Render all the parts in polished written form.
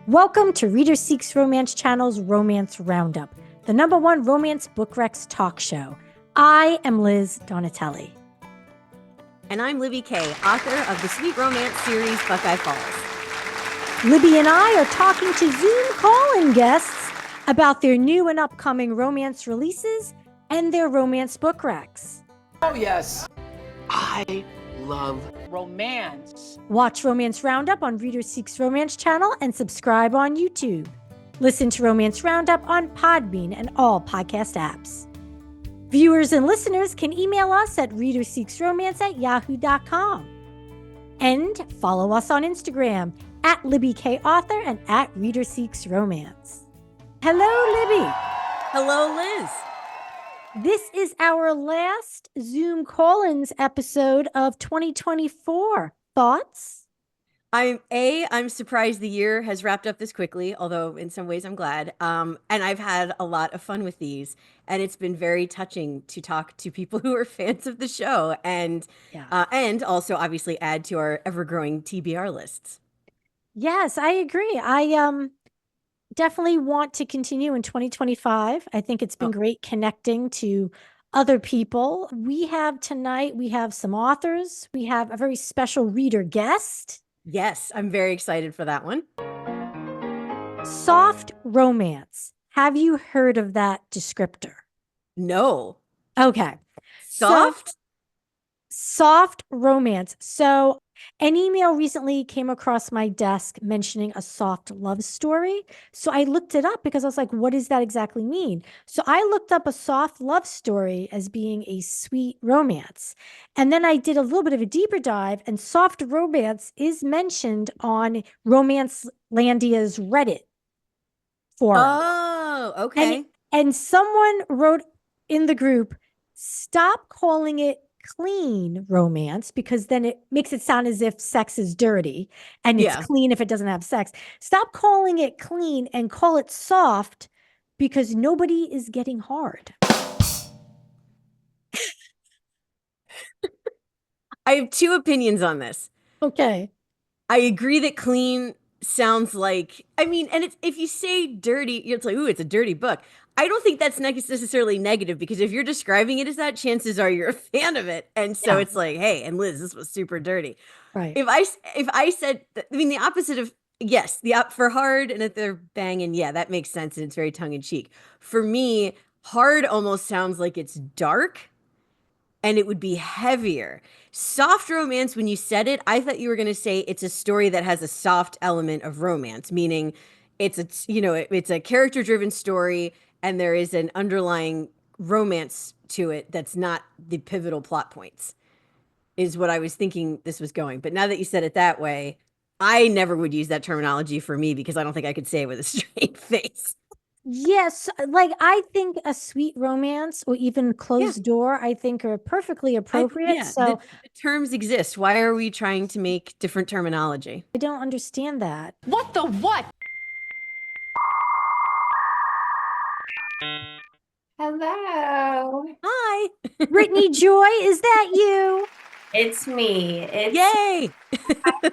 Welcome to Reader Seeks Romance Channel's Romance Roundup, the #1 romance book recs talk show. I am Liz Donatelli. And I'm Libby Kay, author of the sweet romance series Buckeye Falls. Libby and I are talking to Zoom call-in guests about their new and upcoming romance releases and their romance book recs. Oh yes, I love romance. Watch Romance Roundup on Reader Seeks Romance Channel and subscribe on YouTube. Listen to Romance Roundup on PodBean and all podcast apps. Viewers and listeners can email us at readerseeksromance@yahoo.com. And follow us on Instagram at LibbyKAuthor and at ReaderSeeksRomance. Hello, Libby. Hello, Liz. This is our last Zoom call-ins episode of 2024. Thoughts? I'm surprised the year has wrapped up this quickly, although in some ways I'm glad. And I've had a lot of fun with these, and it's been very touching to talk to people who are fans of the show and also obviously add to our ever-growing TBR lists. Yes, I agree. I definitely want to continue in 2025. I think it's been great connecting to other people. We have some authors. We have a very special reader guest. Yes, I'm very excited for that one. Soft romance. Have you heard of that descriptor? No. Okay. Soft romance. So an email recently came across my desk mentioning a soft love story. So I looked it up because I was like, what does that exactly mean? So I looked up a soft love story as being a sweet romance. And then I did a little bit of a deeper dive, and soft romance is mentioned on Romancelandia's Reddit forum. Oh, okay. And someone wrote in the group, stop calling it clean romance, because then it makes it sound as if sex is dirty and it's clean if it doesn't have sex. Stop calling it clean and call it soft, because nobody is getting hard. I have two opinions on this. Okay. I agree that clean sounds like, and it's, if you say dirty, it's like, ooh, it's a dirty book. I don't think that's necessarily negative, because if you're describing it as that, chances are you're a fan of it. And so it's like, hey, and Liz, this was super dirty. Right. If I said, the opposite of, yes, for hard, and if they're banging, that makes sense. And it's very tongue in cheek. For me, hard almost sounds like it's dark and it would be heavier. Soft romance, when you said it, I thought you were going to say it's a story that has a soft element of romance, meaning it's a character-driven story and there is an underlying romance to it that's not the pivotal plot points, is what I was thinking this was going. But now that you said it that way, I never would use that terminology for me, because I don't think I could say it with a straight face. Yes, like I think a sweet romance or even closed door, I think are perfectly appropriate. The terms exist. Why are we trying to make different terminology? I don't understand that. What the what? Hello. Hi. Brittney Joy, is that you? It's me. Yay. Hi,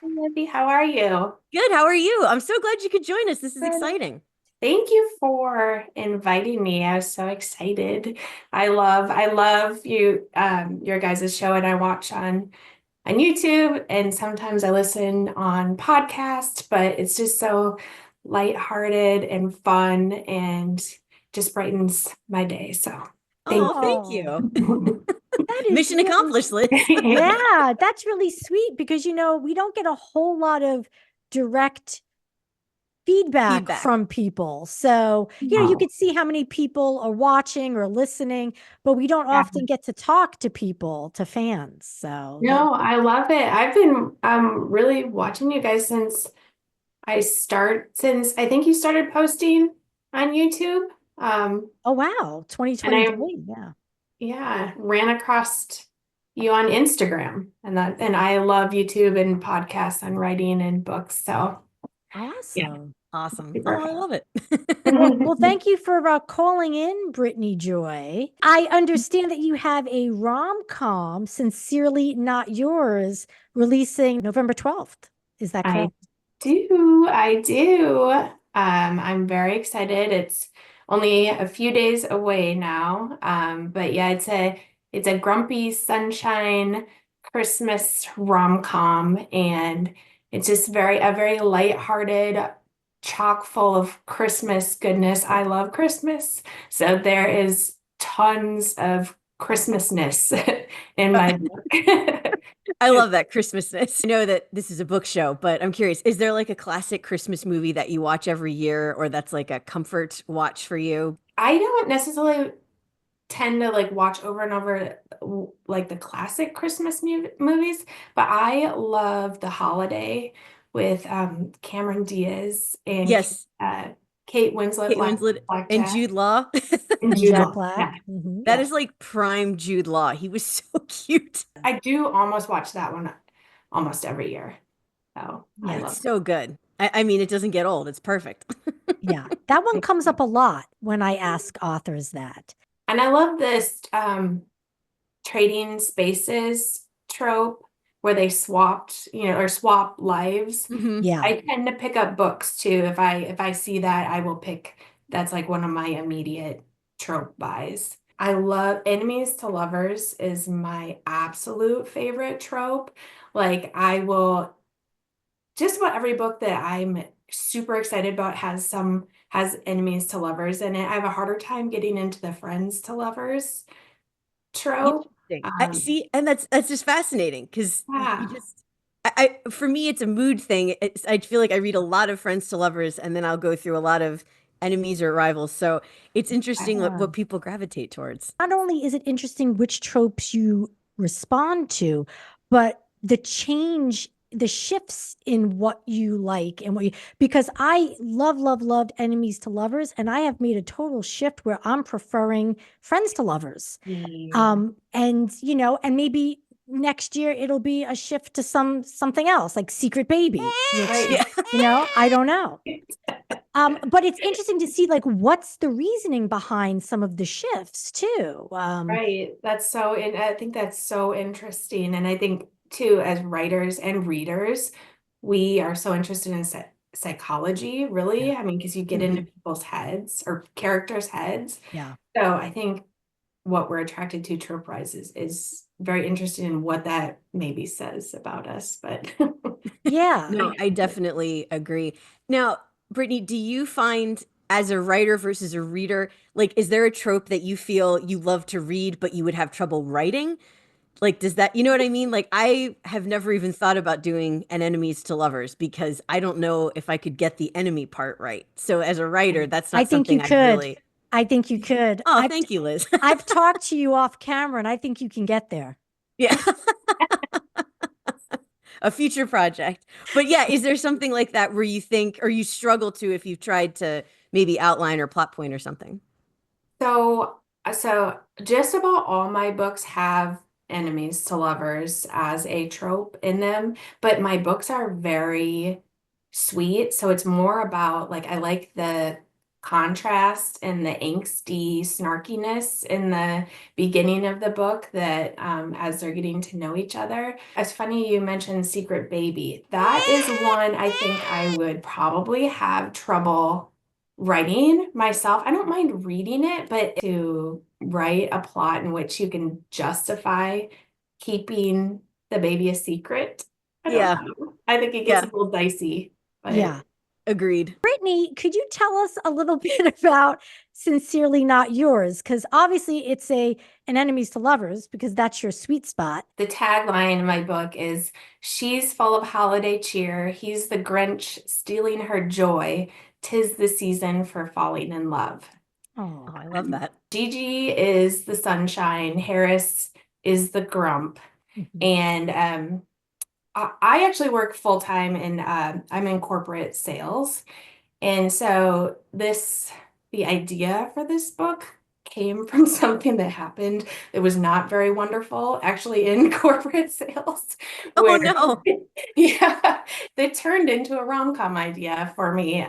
Libby, how are you? Good. How are you? I'm so glad you could join us. This is exciting. Thank you for inviting me. I was so excited. I love you, your guys' show, and I watch on YouTube, and sometimes I listen on podcast, but it's just so lighthearted and fun and just brightens my day. So thank you. That is mission accomplished, Liz. Yeah, that's really sweet, because, we don't get a whole lot of direct feedback from people. So, you could see how many people are watching or listening, but we don't often get to talk to people, to fans. So no, I love it. I've been really watching you guys since I think you started posting on YouTube. Oh wow, 2023. Ran across you on Instagram, and I love YouTube and podcasts on writing and books. So awesome. Awesome. Oh, I love it. Well, thank you for calling in, Brittney Joy. I understand that you have a rom-com, Sincerely Not Yours, releasing November 12th. Is that correct? I do. I'm very excited. It's only a few days away now. But yeah, it's a grumpy sunshine Christmas rom-com, and it's just a very lighthearted, chock full of Christmas goodness. I love Christmas. So there is tons of Christmasness in my book. I love that Christmasness. I know that this is a book show, but I'm curious, is there like a classic Christmas movie that you watch every year or that's like a comfort watch for you? I don't necessarily tend to like watch over and over like the classic Christmas movies, but I love The Holiday with Cameron Diaz and Yes, Kate Winslet, Kate Winslet and Blackjack, Jude Law. and And Jude Jack Law. Black. Yeah, That yeah. is like prime Jude Law. He was so cute. I do almost watch that one almost every year. So I Yeah. love It's so good. I mean, it doesn't get old. It's perfect. Yeah. That one it. comes up a lot when I ask authors that. And I love this trading spaces trope where they swapped, or swap lives. Mhm. Yeah. I tend to pick up books too. If I see that, I will pick. That's like one of my immediate trope buys. I love enemies to lovers is my absolute favorite trope. Like I will just about every book that I'm super excited about has enemies to lovers in it. I have a harder time getting into the friends to lovers trope. Interesting. I see, and that's just fascinating because you Yeah. just for me it's a mood thing. I feel like I read a lot of friends to lovers and then I'll go through a lot of enemies or rivals. So it's interesting what people gravitate towards. Not only is it interesting which tropes you respond to, but the shifts in what you like and because I loved enemies to lovers, and I have made a total shift where I'm preferring friends to lovers. And maybe next year it'll be a shift to something else like Secret Baby, which, Right. I don't know. But it's interesting to see like what's the reasoning behind some of the shifts too. Right. And I think that's so interesting. And I think too, as writers and readers, we are so interested in psychology, really. Yeah. I mean, because you get into people's heads or characters' heads. Yeah. So I think what we're attracted to trope rise is very interested in what that maybe says about us. But Yeah. No, I definitely agree. Now, Brittany, do you find as a writer versus a reader, like, is there a trope that you feel you love to read, but you would have trouble writing? Like, does that, you know what I mean? Like, I have never even thought about doing an enemies to lovers because I don't know if I could get the enemy part right. So as a writer, that's I not think you something I could. really. I think you could. Oh, thank you, Liz. I've talked to you off camera, and I think you can get there. Yeah. A future project. But yeah, is there something like that where you think or you struggle to if you've tried to maybe outline or plot point or something? So just about all my books have enemies to lovers as a trope in them, but my books are very sweet. So it's more about like I like the contrast and the angsty snarkiness in the beginning of the book that as they're getting to know each other. It's funny you mentioned Secret Baby. That is one I think I would probably have trouble writing myself. I don't mind reading it, but to write a plot in which you can justify keeping the baby a secret, I don't Yeah. know. I think it gets a Yeah. little dicey. But Yeah. Agreed. Brittany, could you tell us a little bit about Sincerely Not Yours? Because obviously it's an enemies to lovers because that's your sweet spot. the tagline in my book is she's full of holiday cheer. He's the Grinch stealing her joy. 'Tis the season for falling in love. Oh, I love that. Gigi is the sunshine. Harris is the grump. And I actually work full time and I'm in corporate sales. And so the idea for this book came from something that happened that was not very wonderful, actually in corporate sales. Oh Where, no. yeah, that turned into a rom-com idea for me.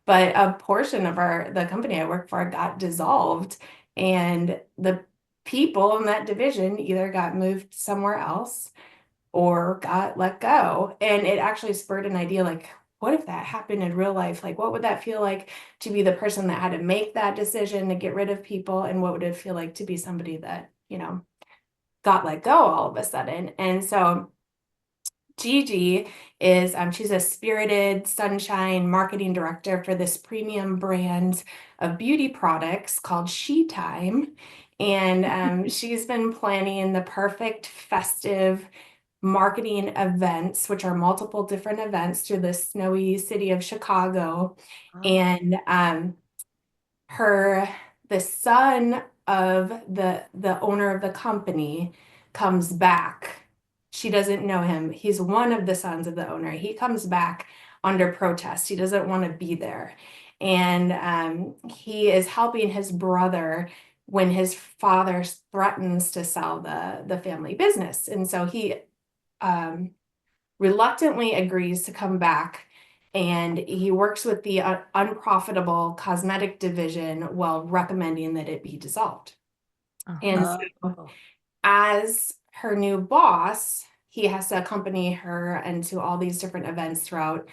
But a portion of the company I work for got dissolved, and the people in that division either got moved somewhere else or got let go. And it actually spurred an idea like, what if that happened in real life? Like, what would that feel like to be the person that had to make that decision to get rid of people? And what would it feel like to be somebody that, got let go all of a sudden? And so Gigi is, she's a spirited sunshine marketing director for this premium brand of beauty products called She Time. And she's been planning the perfect festive marketing events, which are multiple different events through the snowy city of Chicago. And the son of the owner of the company comes back. She doesn't know him. He's one of the sons of the owner. He comes back under protest. He doesn't want to be there. And he is helping his brother when his father threatens to sell the family business. And so he reluctantly agrees to come back, and he works with the unprofitable cosmetic division while recommending that it be dissolved. And so as her new boss, he has to accompany her into all these different events throughout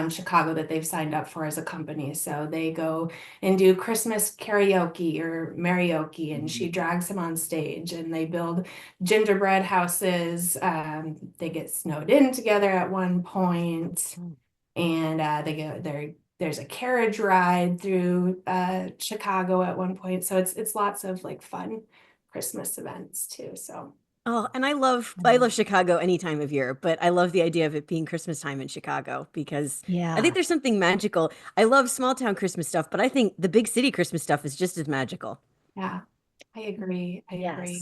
Chicago that they've signed up for as a company. So they go and do Christmas karaoke or marioke, and she drags him on stage, and they build gingerbread houses. They get snowed in together at one point, and there's a carriage ride through Chicago at one point. So it's lots of like fun Christmas events too. So. Oh, and I love Chicago any time of year, but I love the idea of it being Christmas time in Chicago because I think there's something magical. I love small town Christmas stuff, but I think the big city Christmas stuff is just as magical. Yeah, I agree. I agree.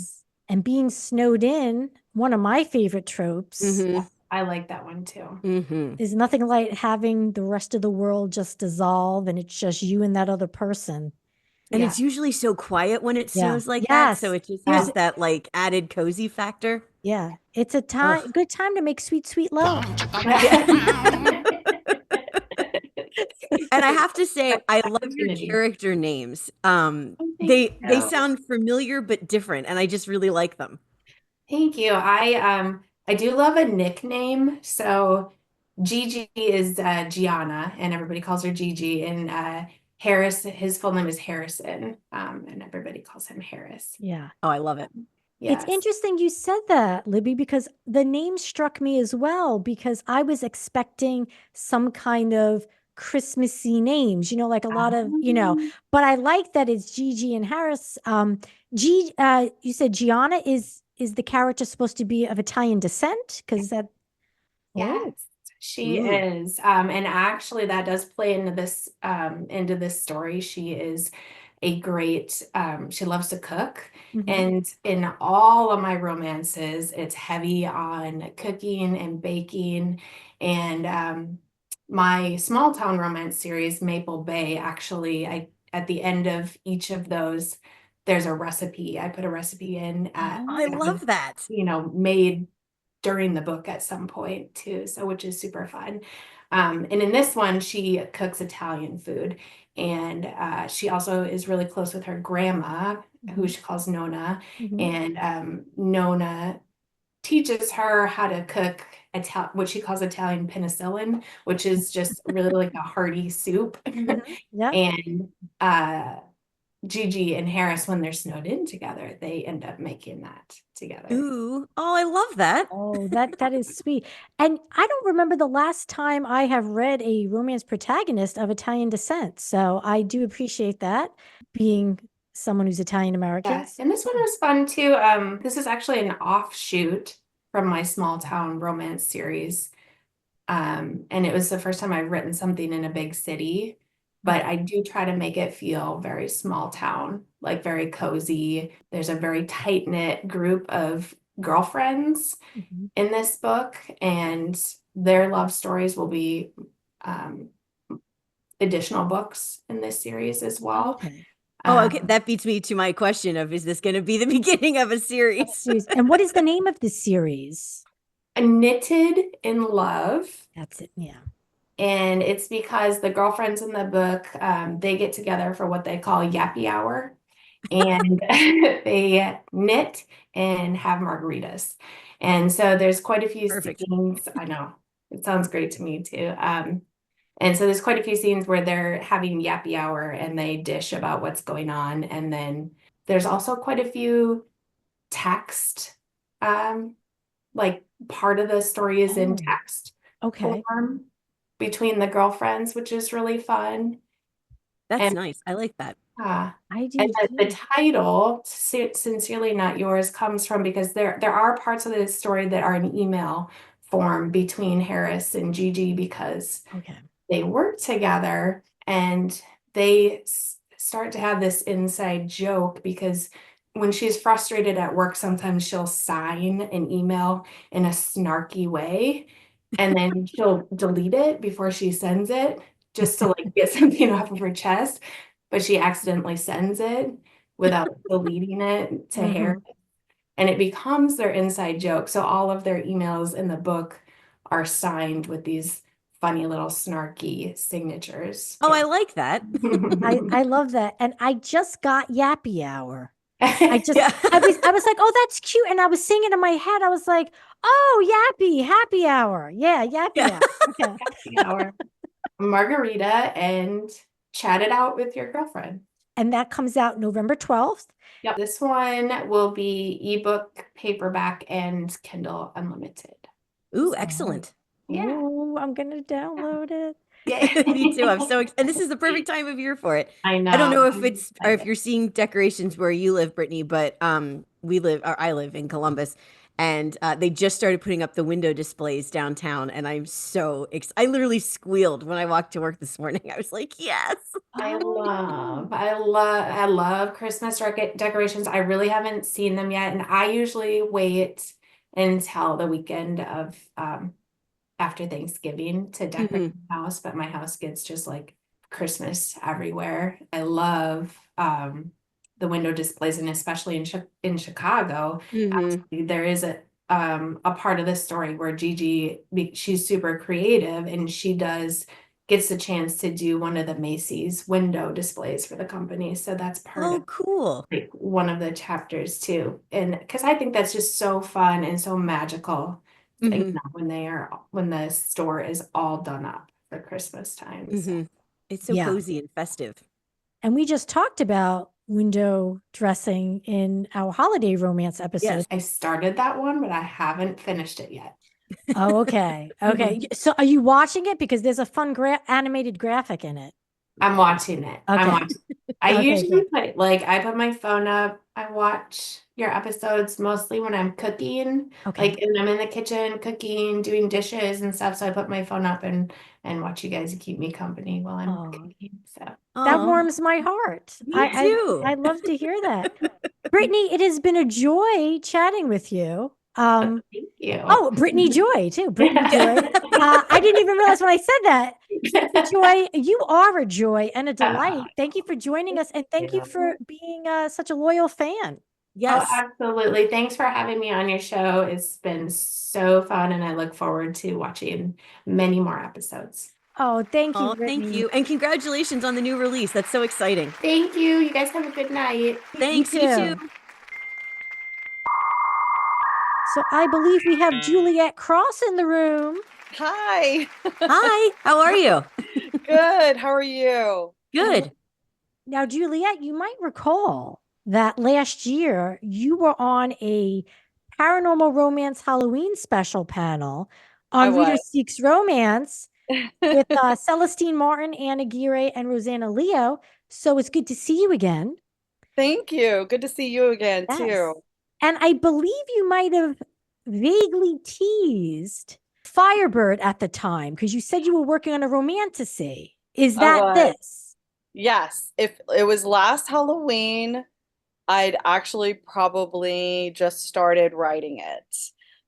And being snowed in, one of my favorite tropes. Yeah, I like that one too. There's nothing like having the rest of the world just dissolve and it's just you and that other person. And it's usually so quiet when it snows like that. So it just has that like added cozy factor. Yeah. It's a good time to make sweet, sweet love. And I have to say, I love your character names. They sound familiar but different, and I just really like them. Thank you. I do love a nickname. So Gigi is Gianna, and everybody calls her Gigi. And Harris, his full name is Harrison, and everybody calls him Harris. Yeah. Oh, I love it. Yes. It's interesting you said that, Libby, because the name struck me as well, because I was expecting some kind of Christmassy names, like a lot of, but I like that it's Gigi and Harris. You said Gianna is the character supposed to be of Italian descent? Because that. Yes. She is. And actually that does play into this story. She is a great, she loves to cook. And in all of my romances, it's heavy on cooking and baking. And my small town romance series, Maple Bay, actually, at the end of each of those, there's a recipe. I put a recipe in. I love that. Made during the book at some point too, so which is super fun. And in this one, she cooks Italian food, and she also is really close with her grandma, who she calls Nona, and Nona teaches her how to cook what she calls Italian penicillin, which is just really like a hearty soup. And Gigi and Harris, when they're snowed in together, they end up making that together. Ooh, oh, I love that. Oh, that is sweet. And I don't remember the last time I have read a romance protagonist of Italian descent. So I do appreciate that, being someone who's Italian American. Yes, and this one was fun too. This is actually an offshoot from my small town romance series. And it was the first time I've written something in a big city. But I do try to make it feel very small town, like very cozy. There's a very tight-knit group of girlfriends in this book, and their love stories will be additional books in this series as well. Okay. Okay. That beats me to my question of, is this going to be the beginning of a series? And what is the name of this series? Knitted in Love. That's it. Yeah. And it's because the girlfriends in the book, they get together for what they call yappy hour. and they knit and have margaritas. And so there's quite a few Perfect. scenes. I know it sounds great to me too. And so there's quite a few scenes where they're having yappy hour and they dish about what's going on. And then there's also quite a few text, like part of the story is in Oh, text okay. form between the girlfriends, which is really fun. That's And nice. I like that. uh, I do and the too. title, Sincerely Not Yours, comes from because there are parts of the story that are in email form between Harris and Gigi because Okay. they work together and they start to have this inside joke because when she's frustrated at work, sometimes she'll sign an email in a snarky way and then she'll delete it before she sends it just to like get something off of her chest, but she accidentally sends it without deleting it to Harry. Mhm. And it becomes their inside joke. So all of their emails in the book are signed with these funny little snarky signatures. Oh, I like that. I love that. And I just got Yappy Hour. Yeah. I was like, oh, that's cute. And I was singing in my head. I was like, oh, Yappy, happy hour. Yeah, Yappy Yeah. Hour. Okay. Happy hour, margarita, and chat it out with your girlfriend. And that comes out November 12th. Yep. This one will be ebook, paperback, and Kindle Unlimited. Ooh, excellent. Yeah. Oh, I'm gonna download it. Yeah. Me too. I'm so and this is the perfect time of year for it. I I don't know. know if I'm it's or if excited. you're seeing decorations where you live, Brittany, but I live in Columbus, and they just started putting up the window displays downtown, and I'm so I literally squealed when I walked to work this morning. I was like, yes. Oh, I love Christmas decorations. I really haven't seen them yet, and I usually wait until the weekend of after Thanksgiving to decorate Hmm. my house, but my house gets just like Christmas everywhere. I love the window displays, and especially in Chicago, Hmm. actually, there is a part of this story where she's super creative and she gets the chance to do one of the Macy's window displays for the company. So that's part of Oh, cool. like one of the chapters too. And because I think that's just so fun and so magical, you Hmm. know, when the store is all done up for Christmas time. So Hmm. It's so yeah. cozy and festive. And we just talked about window dressing in our holiday romance episode. Yes. I started that one, but I haven't finished it yet. Oh, okay. Okay. So are you watching it? Because there's a fun animated graphic in it. I'm watching it. I'm Okay. watching. I Okay, usually good. I put my phone up. I watch your episodes mostly when I'm cooking, Okay. like and I'm in the kitchen cooking, doing dishes and stuff. So I put my phone up and watch you guys keep me company while I'm Oh, cooking. So that Oh, warms my heart. me too. I love to hear that. Brittany, it has been a joy chatting with you. thank you. Oh, Brittney Joy too. Brittany Joy. Yeah. I didn't even realize when I said that. Brittany Joy, you are a joy and a Oh, delight. Thank you for joining thank us, and thank you for you. being such a loyal fan. Oh, Yes. absolutely. Thanks for having me on your show. It's been so fun, and I look forward to watching many more episodes. Oh, thank you, Oh, thank Brittany. you. And congratulations on the new release. That's so exciting. Thank you. You guys have a good night. You Thanks, you too. too. So I believe we have Juliette Cross in the room. Hi. Hi, how are you? Good. How are you? Good. Now, Juliette, you might recall that last year you were on a paranormal romance Halloween special panel I on Reader was. Seeks Romance with Celestine Martin, Anna Gire, and Rosanna Leo. So it's good to see you again. Thank you. Good to see you again, Yes. too. And I believe you might have vaguely teased Firebird at the time because you said you were working on a romantasy. Is I that was. this? Yes. If it was last Halloween, I'd actually probably just started writing it.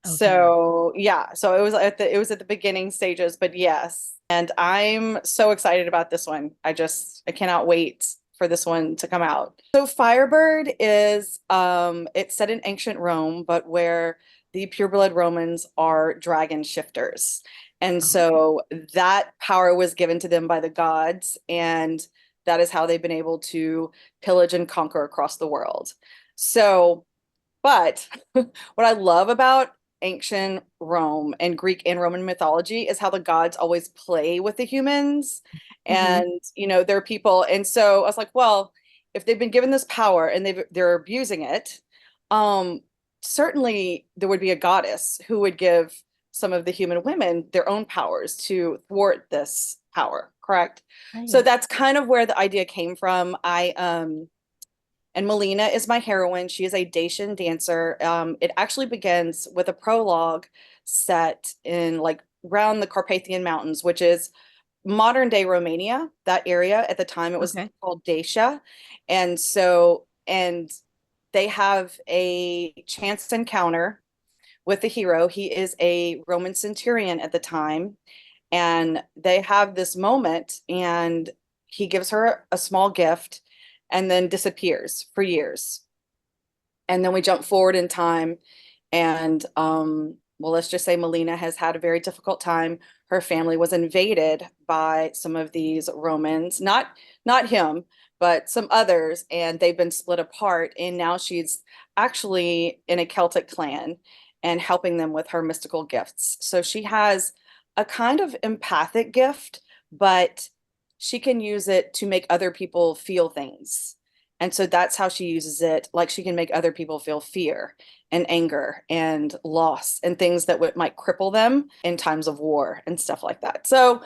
Okay. So, yeah. So it was at the beginning stages, but yes. And I'm so excited about this one. I cannot wait for this one to come out. So Firebird is it's set in ancient Rome, but where the pureblood Romans are dragon shifters. And so that power was given to them by the gods, and that is how they've been able to pillage and conquer across the world. So, but what I love about ancient Rome and Greek and Roman mythology is how the gods always play with the humans. And, they're people. And so I was like, well, if they've been given this power and they're abusing it, certainly there would be a goddess who would give some of the human women their own powers to thwart this power, correct? Right. So that's kind of where the idea came from. And Melina is my heroine. She is a Dacian dancer. It actually begins with a prologue set in like around the Carpathian Mountains, which is modern day Romania, that area. At the time it was called Dacia. And they have a chance encounter with the hero. He is a Roman centurion at the time. And they have this moment, and he gives her a small gift and then disappears for years. And then we jump forward in time, and well, let's just say Melina has had a very difficult time. Her family was invaded by some of these Romans, not him, but some others, and they've been split apart. And now she's actually in a Celtic clan and helping them with her mystical gifts. So she has a kind of empathic gift, but she can use it to make other people feel things. And so that's how she uses it. Like, she can make other people feel fear and anger and loss and things that might cripple them in times of war and stuff like that. So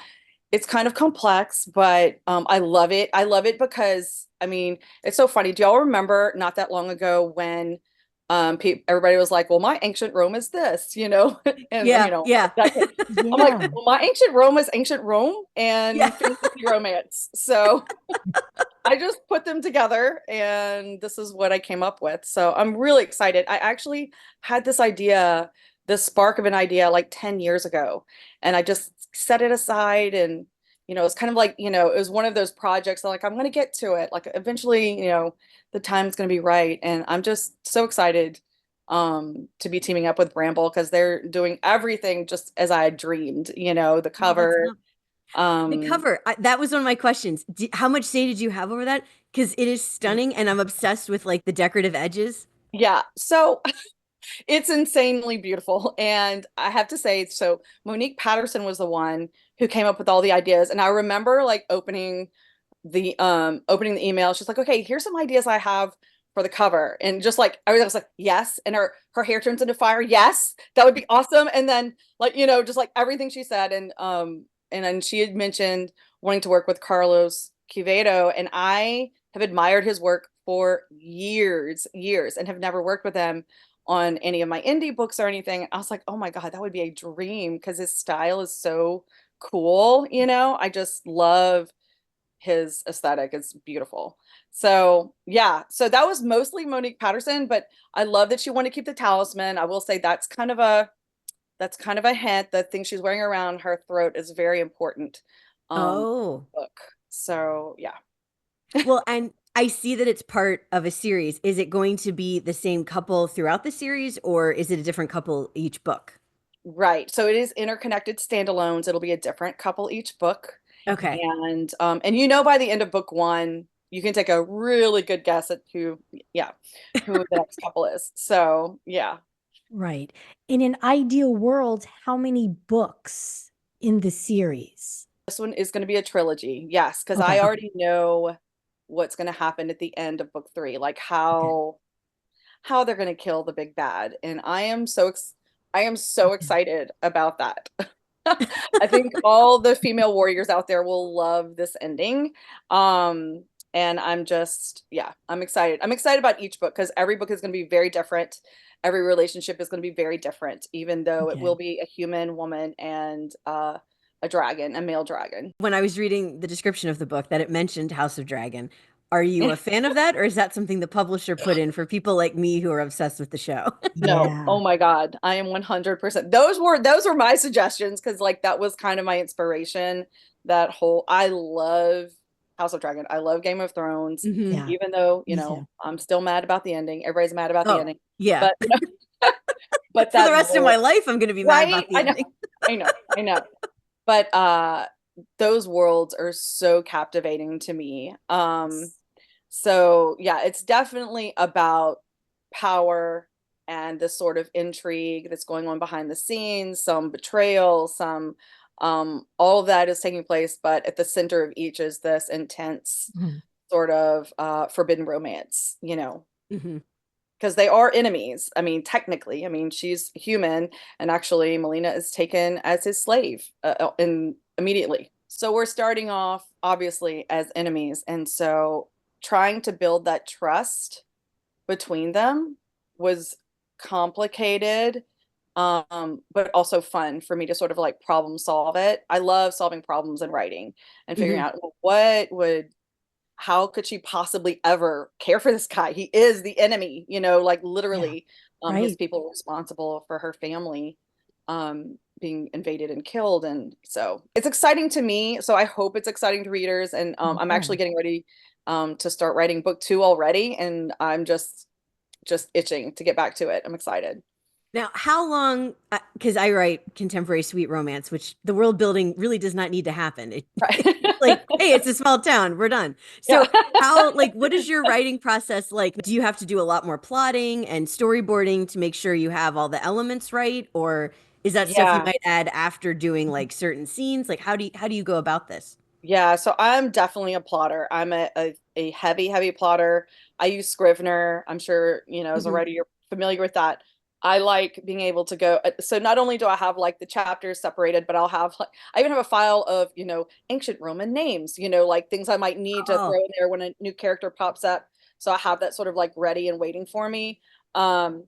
it's kind of complex, but I love it. I love it because, I mean, it's so funny. Do y'all remember not that long ago when everybody was like, well, my ancient Rome is this, and I'm like, well, my ancient Rome is ancient Rome and fantasy romance. So I just put them together, and this is what I came up with. So I'm really excited. I actually had this spark of an idea like 10 years ago, and I just set it aside. And it's kind of like, it was one of those projects that, like, I'm going to get to it. Like, eventually, the time's going to be right. And I'm just so excited to be teaming up with Bramble, because they're doing everything just as I dreamed, the cover. The cover, that was one of my questions. How much say did you have over that? Because it is stunning, and I'm obsessed with like the decorative edges. Yeah. So it's insanely beautiful. And I have to say, so Monique Patterson was the one who came up with all the ideas. And I remember like opening the email. She's like, okay, here's some ideas I have for the cover. And just like, I was like, yes. And her hair turns into fire. Yes, that would be awesome. And then like, just like everything she said. And then she had mentioned wanting to work with Carlos Quevedo. And I have admired his work for years, and have never worked with him on any of my indie books or anything. I was like, oh my God, that would be a dream, because his style is so cool. I just love his aesthetic. It's beautiful. So yeah, so that was mostly Monique Patterson, but I love that she wanted to keep the talisman. I will say that's kind of a hint. The thing she's wearing around her throat is very important. Book. So yeah. Well, and I see that it's part of a series. Is it going to be the same couple throughout the series, or is it a different couple each book? Right. So it is interconnected standalones. It'll be a different couple each book. Okay. And by the end of book one, you can take a really good guess at who the next couple is. So yeah. Right. In an ideal world, how many books in the series? This one is going to be a trilogy. Yes, because I already know what's going to happen at the end of book 3, like how they're going to kill the big bad. And I am so excited about that. I think all the female warriors out there will love this ending. And I'm excited. I'm excited about each book, because every book is going to be very different. Every relationship is going to be very different, even though it will be a human woman and a dragon, a male dragon. When I was reading the description of the book, that it mentioned House of Dragon. Are you a fan of that, or is that something the publisher put in for people like me who are obsessed with the show? No. Yeah. Oh my God. I am 100%. Those were my suggestions, because like that was kind of my inspiration. I love House of Dragon. I love Game of Thrones, Yeah. even though, I'm still mad about the ending. Everybody's mad about the ending. Yeah. But for the rest of my life, I'm going to be mad about the ending. I know. But those worlds are so captivating to me. So yeah, it's definitely about power and this sort of intrigue that's going on behind the scenes, some betrayal, some all of that is taking place, but at the center of each is this intense Mhm. sort of forbidden romance, you know, Mm-hmm. because they are enemies. I mean, technically, I mean, she's human, and actually, Melina is taken as his slave and immediately. So we're starting off obviously as enemies, and so trying to build that trust between them was complicated, but also fun for me to sort of like problem solve it. I love solving problems in writing and figuring Mm-hmm. out what would how could she possibly ever care for this guy? He is the enemy, you know, like Yeah. literally, his Right. people are responsible for her family being invaded and killed. And so it's exciting to me. So I hope it's exciting to readers. And I'm Yeah. actually getting ready to start writing book 2 already. And I'm just itching to get back to it. I'm excited. Now, how long? Because I write contemporary sweet romance, which the world building really does not need to happen. Right. It's like, hey, it's a small town, we're done. Yeah. So, how, like, what is your writing process like? Do you have to do a lot more plotting and storyboarding to make sure you have all the elements right, or is that stuff you Yeah. might add after doing like certain scenes? Like, how do you go about this? Yeah, so I'm definitely a plotter. I'm a heavy plotter. I use Scrivener. I'm sure, you know, as a Mhm. writer, you're familiar with that. I like being able to go. So not only do I have like the chapters separated, but I'll have like, I even have a file of, you know, ancient Roman names, you know, like things I might need to throw Oh, in there when a new character pops up. So I have that sort of like ready and waiting for me. Um,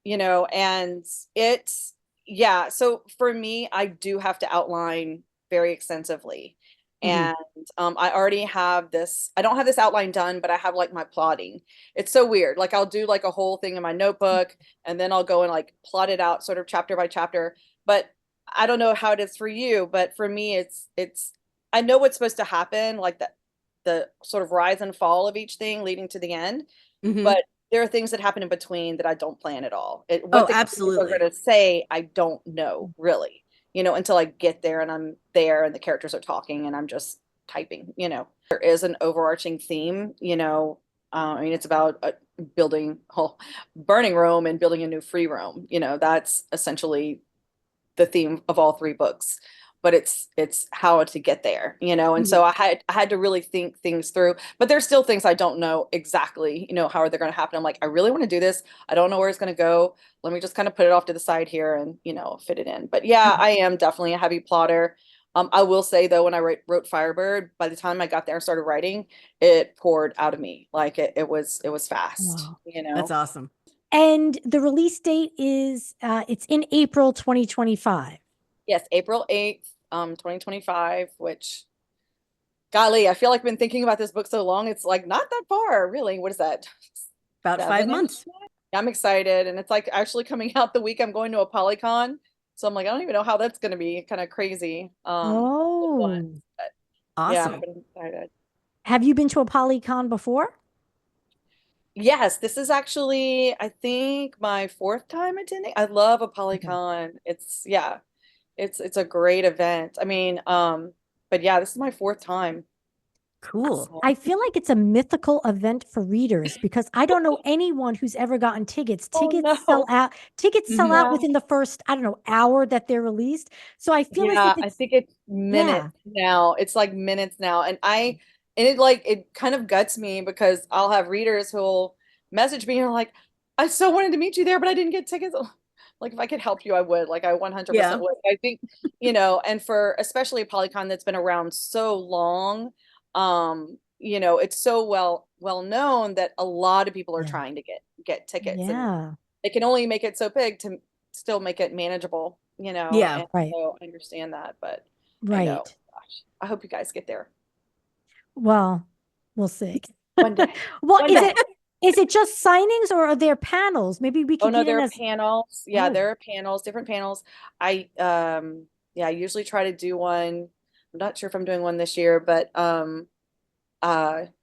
you know, and it's, yeah. So for me, I do have to outline very extensively. mhm. And I already have this, I don't have this outline done, but I have like my plotting. It's so weird. Like I'll do like a whole thing in my notebook and then I'll go and like plot it out sort of chapter by chapter. But I don't know how it is for you, but for me, I know what's supposed to happen, like the sort of rise and fall of each thing leading to the end. Mhm. But there are things that happen in between that I don't plan at all. What Oh, the characters are absolutely. going to say, I don't know really, you know, until I get there and I'm there and the characters are talking and I'm just typing, you know. There is an overarching theme, you know. I mean, it's about building, burning Rome and building a new free Rome. You know, that's essentially the theme of all 3 books, but it's how to get there, you know. And Mhm. so I had to really think things through, but there's still things I don't know exactly, you know, how are they going to happen. I'm like, I really want to do this, I don't know where it's going to go, let me just kind of put it off to the side here and, you know, fit it in. But yeah, I am definitely a heavy plotter. I will say though, when I wrote Firebird, by the time I got there and started writing, it poured out of me. Like it was fast, Wow. you That's know. awesome. And the release date is it's in April 2025. Yes, April 8th, 2025, which golly, I feel like I've been thinking about this book so long. It's like not that far, really. What is that? About 5 months. 7-ish? I'm excited. And it's like actually coming out the week I'm going to a Polycon. So I'm like, I don't even know how that's going to be. Kind of crazy. Oh, But yeah, Awesome. I'm excited. have you been to a Polycon before? Yes, this is actually, I think, my 4th time attending. I love a Okay. Polycon. Yeah, it's a great event. I mean, but yeah, this is my 4th time. Cool. So, I feel like it's a mythical event for readers because I don't know anyone who's ever gotten tickets. oh Tickets sell no. out. Tickets sell Mhm. out Yeah. within the first, I don't know, hour that they're released. So I feel as if Yeah, I it's think it's yeah. minutes now. It's like minutes now. And it like it kind of guts me because I'll have readers who'll message me and are like, I so wanted to meet you there, but I didn't get tickets. Like if I could help you, I would. Like I 100% Yeah. would. I think, you know, and for especially a Polycon that's been around so long, you know, it's so well known that a lot of people are Yeah. trying to get tickets and Yeah. they can only make it so big to still make it manageable, you know. Yeah. And Right. so I understand that, but I know, Right. gosh, I hope you guys get there Well, we'll see. one day. Well, One day. is it just signings or are there panels? Maybe we Oh could no, get in there are as panels. Yeah, oh, there are panels, different panels. I yeah, I usually try to do one. I'm not sure if I'm doing one this year, but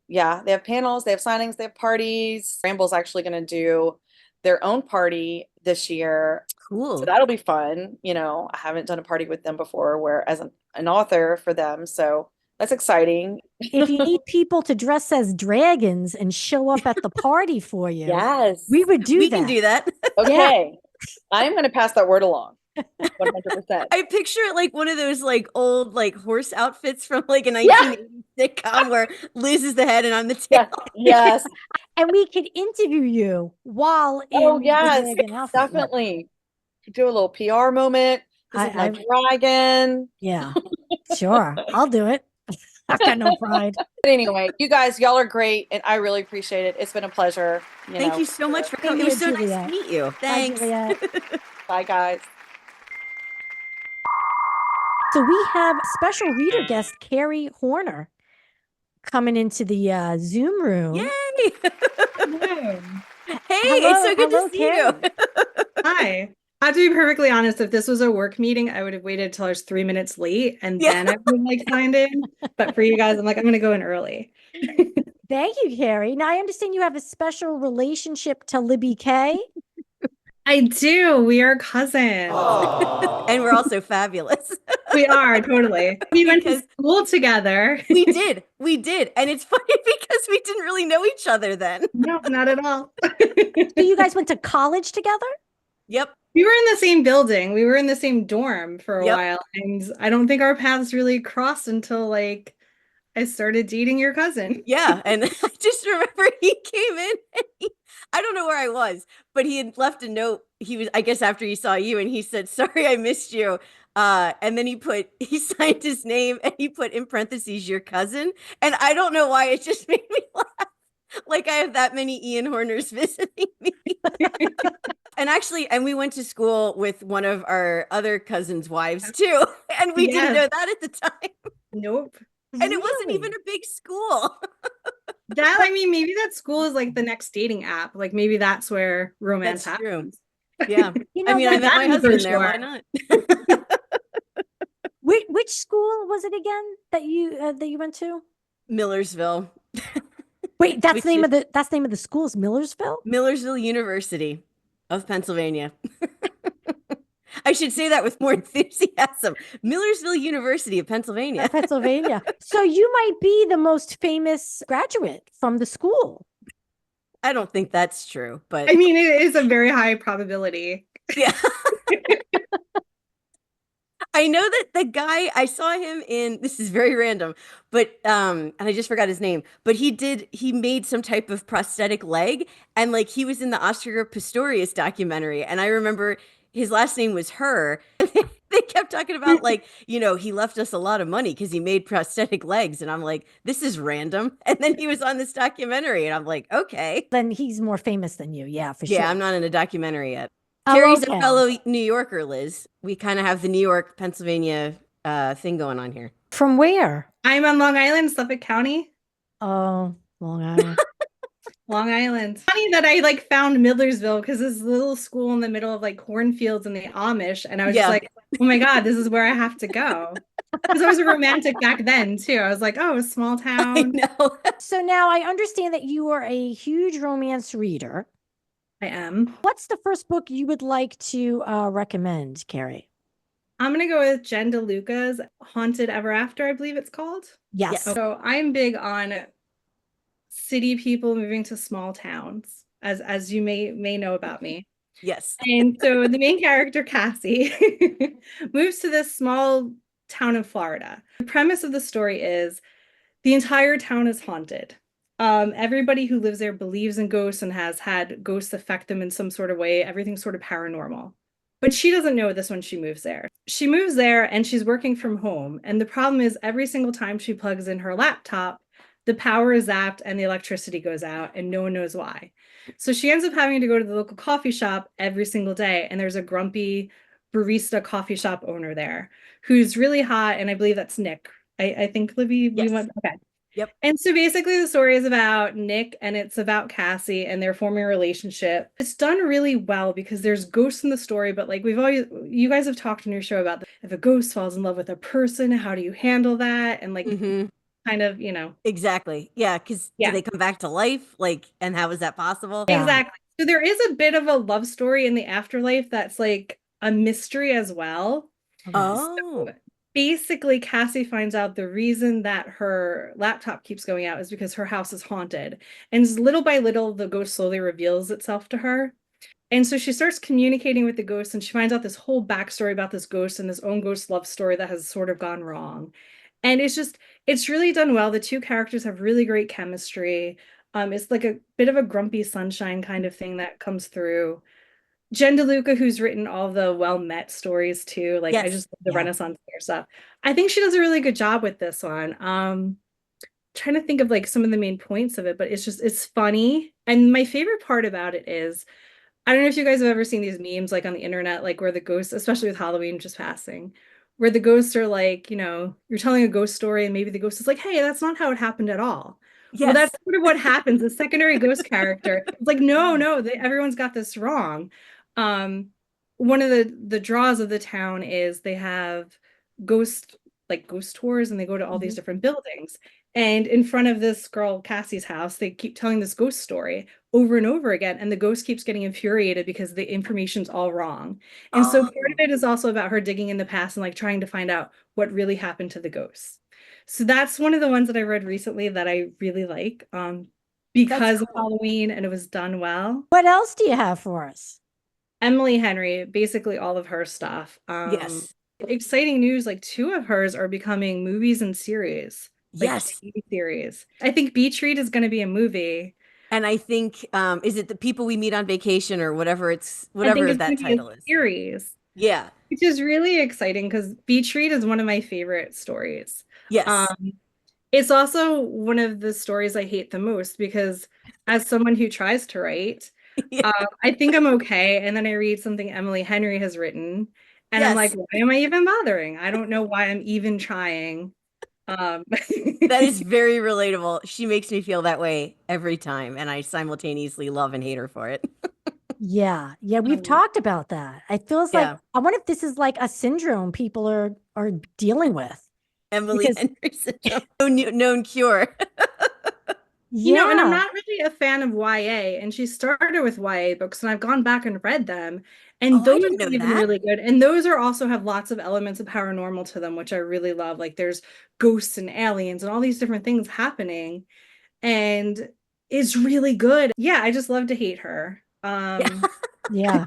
yeah, they have panels, they have signings, they have parties. Ramble's actually going to do their own party this year. Cool. So that'll be fun. You know, I haven't done a party with them before where as an author for them. So that's exciting. If you need people to dress as dragons and show up at the party for you, Yes. we would do We that. can do that. Okay. I'm going to pass that word along. 100%. I picture it like one of those like old like horse outfits from like a 1980s sitcom where Liz is the head and I'm the tail. Yes. And we could interview you while in Oh, the yes. dragon outfit. Definitely. Do a little PR moment. This is my dragon. Yeah, sure. I'll do it. I've got no pride. But anyway, you guys, y'all are great, and I really appreciate it. It's been a pleasure. Thank you so much for Thank coming. It you, was so nice Juliette. to meet you. Bye, Thanks. Juliette. Bye, guys. So we have special reader guest Carri Horner coming into the Zoom room. Yay! Hello. Hey, it's so good hello, to see you. Hi. I have to be perfectly honest, if this was a work meeting, I would have waited till I was 3 minutes late and then I would like signed in. But for you guys, I'm like, I'm gonna go in early. Thank you, Carri. Now I understand you have a special relationship to Libby K. I do. We are cousins. And we're also fabulous. We are totally. We went to Because- school together. We did. And it's funny because we didn't really know each other then. No, not at all. So you guys went to college together? Yep. We were in the same building. We were in the same dorm for a Yep. while. And I don't think our paths really crossed until like I started dating your cousin. Yeah. And I just remember he came in and I don't know where I was, but he had left a note. He was, I guess, after he saw you and he said, "Sorry, I missed you." And then he signed his name and he put in parentheses, "your cousin." And I don't know why, it just made me laugh. Like I have that many Ian Horners visiting me. And we went to school with one of our other cousins' wives too. And we didn't know that at the time. Nope. And it wasn't even a big school. That, I mean, maybe that school is like the next dating app. Like maybe that's where romance That's true. happens. Yeah. You know, I mean, I met that my is for husband there. Why sure. not? which school was it again that you went to? Millersville. Wait, that's Which the name is- of the name of the school is Millersville? Millersville University of Pennsylvania. I should say that with more enthusiasm. Millersville University of Pennsylvania. Pennsylvania. So you might be the most famous graduate from the school. I don't think that's true, but I mean, it is a very high probability. yeah. I know that the guy, I saw him in, this is very random, but and I just forgot his name, but he made some type of prosthetic leg and like he was in the Oscar Pistorius documentary and I remember his last name was Her. They kept talking about like, you know, he left us a lot of money because he made prosthetic legs and I'm like, this is random. And then he was on this documentary and I'm like, okay. Then he's more famous than you. Yeah, for Yeah, sure. I'm not in a documentary yet. Oh, Carrie's okay. a fellow New Yorker, Liz. We kind of have the New York, Pennsylvania thing going on here. From where? I'm on Long Island, Suffolk County. Oh, Long Island. Long Island. Funny that I like found Millersville because this little school in the middle of like cornfields and the Amish. And I was just like, oh my God, this is where I have to go. Because I was a romantic back then too. I was like, oh, a small I town. know. So now I understand that you are a huge romance reader. I am. What's the first book you would like to recommend, Carri? I'm going to go with Jen DeLuca's Haunted Ever After, I believe it's called. Yes. So I'm big on city people moving to small towns, as you may know about me. Yes. And so the main character, Cassie, moves to this small town in Florida. The premise of the story is the entire town is haunted. Everybody who lives there believes in ghosts and has had ghosts affect them in some sort of way. Everything's sort of paranormal. But she doesn't know this when she moves there. She moves there and she's working from home. And the problem is every single time she plugs in her laptop, the power is zapped and the electricity goes out and no one knows why. So she ends up having to go to the local coffee shop every single day. And there's a grumpy barista coffee shop owner there who's really hot. And I believe that's Nick. I think Libby, we Yes. went, okay. Yep. And so basically the story is about Nick and it's about Cassie and they're forming a relationship. It's done really well because there's ghosts in the story, but like you guys have talked in your show about if a ghost falls in love with a person, how do you handle that? And like kind of, you know. Exactly. Yeah. Because do they come back to life? Like, and how is that possible? Yeah. Exactly. So there is a bit of a love story in the afterlife that's like a mystery as well. Oh. So basically, Cassie finds out the reason that her laptop keeps going out is because her house is haunted. And little by little, the ghost slowly reveals itself to her. And so she starts communicating with the ghost, and she finds out this whole backstory about this ghost and this own ghost love story that has sort of gone wrong. And it's really done well. The two characters have really great chemistry. It's like a bit of a grumpy sunshine kind of thing that comes through. Jen DeLuca, who's written all the Well Met stories too. Like I Yes. just love the Yeah. Renaissance fair stuff. I think she does a really good job with this one. Trying to think of like some of the main points of it, but it's funny. And my favorite part about it is, I don't know if you guys have ever seen these memes like on the internet, like where the ghosts, especially with Halloween just passing, where the ghosts are like, you're telling a ghost story and maybe the ghost is like, hey, that's not how it happened at all. Yes. Well, that's sort of what happens. The secondary ghost character, it's like, no, everyone's got this wrong. One of the draws of the town is they have ghost tours, and they go to all these different buildings. And in front of this girl, Cassie's house, they keep telling this ghost story over and over again. And the ghost keeps getting infuriated because the information's all wrong. And so part of it is also about her digging in the past and like trying to find out what really happened to the ghosts. So that's one of the ones that I read recently that I really like, because of Halloween, and it was done well. What else do you have for us? Emily Henry, basically all of her stuff. Yes. Exciting news, like 2 of hers are becoming movies and series. Like Yes. TV series. I think Beach Read is going to be a movie. And I think, is it The People We Meet on Vacation or whatever I think it's that gonna be a title is? series. Yeah. Which is really exciting because Beach Read is one of my favorite stories. Yes. It's also one of the stories I hate the most because as someone who tries to write, Yeah. I think I'm okay. And then I read something Emily Henry has written, and I'm like, Yes. why am I even bothering? I don't know why I'm even trying. That is very relatable. She makes me feel that way every time, and I simultaneously love and hate her for it. Yeah. Yeah. We've talked about that. It feels like, Yeah. I wonder if this is like a syndrome people are dealing with. Emily Because- Henry syndrome. No known cure. Yeah. And I'm not really a fan of YA, and she started with YA books, and I've gone back and read them, and Oh, I those didn't know are even that. really good. And those are also have lots of elements of paranormal to them, which I really love. Like there's ghosts and aliens and all these different things happening, and it's really good. Yeah, I just love to hate her. Yeah.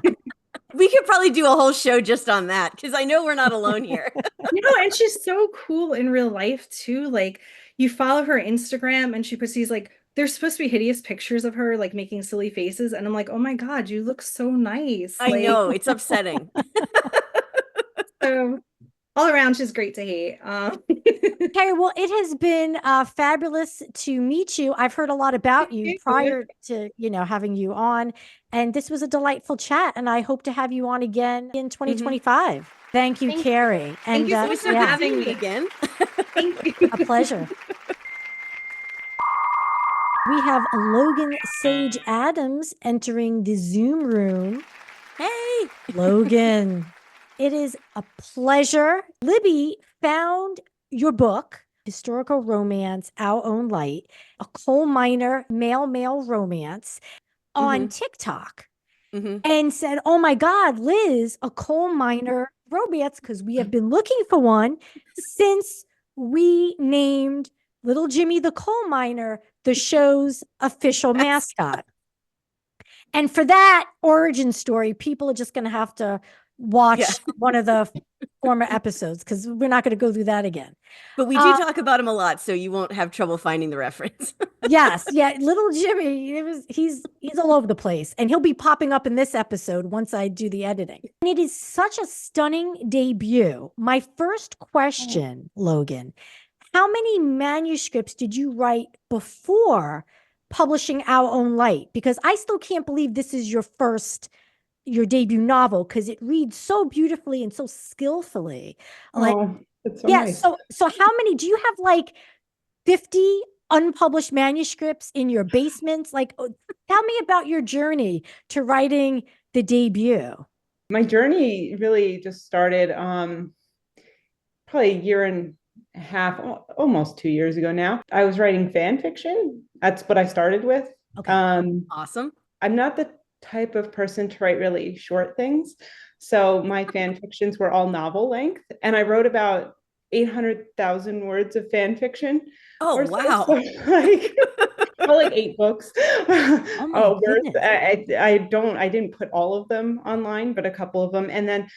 We could probably do a whole show just on that because I know we're not alone here. And she's so cool in real life too. Like you follow her Instagram and she puts these like, there's supposed to be hideous pictures of her like making silly faces, and I'm like, oh my God, you look so nice. I know, it's upsetting. So all around, she's great to hate. Okay, well, it has been fabulous to meet you. I've heard a lot about you prior to, having you on, and this was a delightful chat, and I hope to have you on again in 2025. Thank you, Carri. Thank you so much for having me again. Thank you. A pleasure. We have Logan Sage Adams entering the Zoom room. Hey. Logan, it is a pleasure. Libby found your book, Historical Romance, Our Own Light, a coal miner male romance on TikTok, and said, oh my God, Liz, a coal miner romance, because we have been looking for one since we named Little Jimmy the Coal Miner the show's official mascot. And for that origin story, people are just going to have to watch one of the former episodes because we're not going to go through that again. But we do talk about him a lot, so you won't have trouble finding the reference. Yes. Yeah. Little Jimmy, he's all over the place, and he'll be popping up in this episode once I do the editing. And it is such a stunning debut. My first question, Logan, how many manuscripts did you write before publishing Our Own Light? Because I still can't believe this is your debut novel, because it reads so beautifully and so skillfully. It's so nice. So how many do you have? Like 50 unpublished manuscripts in your basement? Like, tell me about your journey to writing the debut. My journey really just started probably a year and a half, almost 2 years ago now. I was writing fan fiction. That's what I started with. Okay. Awesome. I'm not the type of person to write really short things. So my fan fictions were all novel length, and I wrote about 800,000 words of fan fiction. Oh, or so. wow. So, like, like 8 books. Oh my Words. goodness. I didn't put all of them online, but a couple of them. And then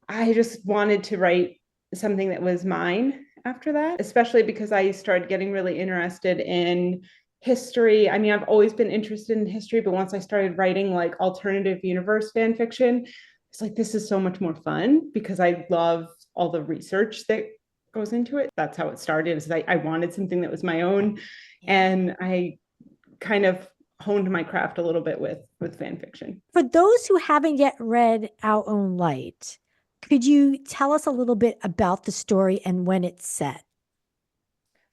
I just wanted to write something that was mine after that, especially because I started getting really interested in history. I mean, I've always been interested in history, but once I started writing like alternative universe fan fiction, it's like, this is so much more fun because I love all the research that goes into it. That's how it started. Is I wanted something that was my own, and I kind of honed my craft a little bit with fan fiction. For those who haven't yet read Our Own Light, could you tell us a little bit about the story and when it's set?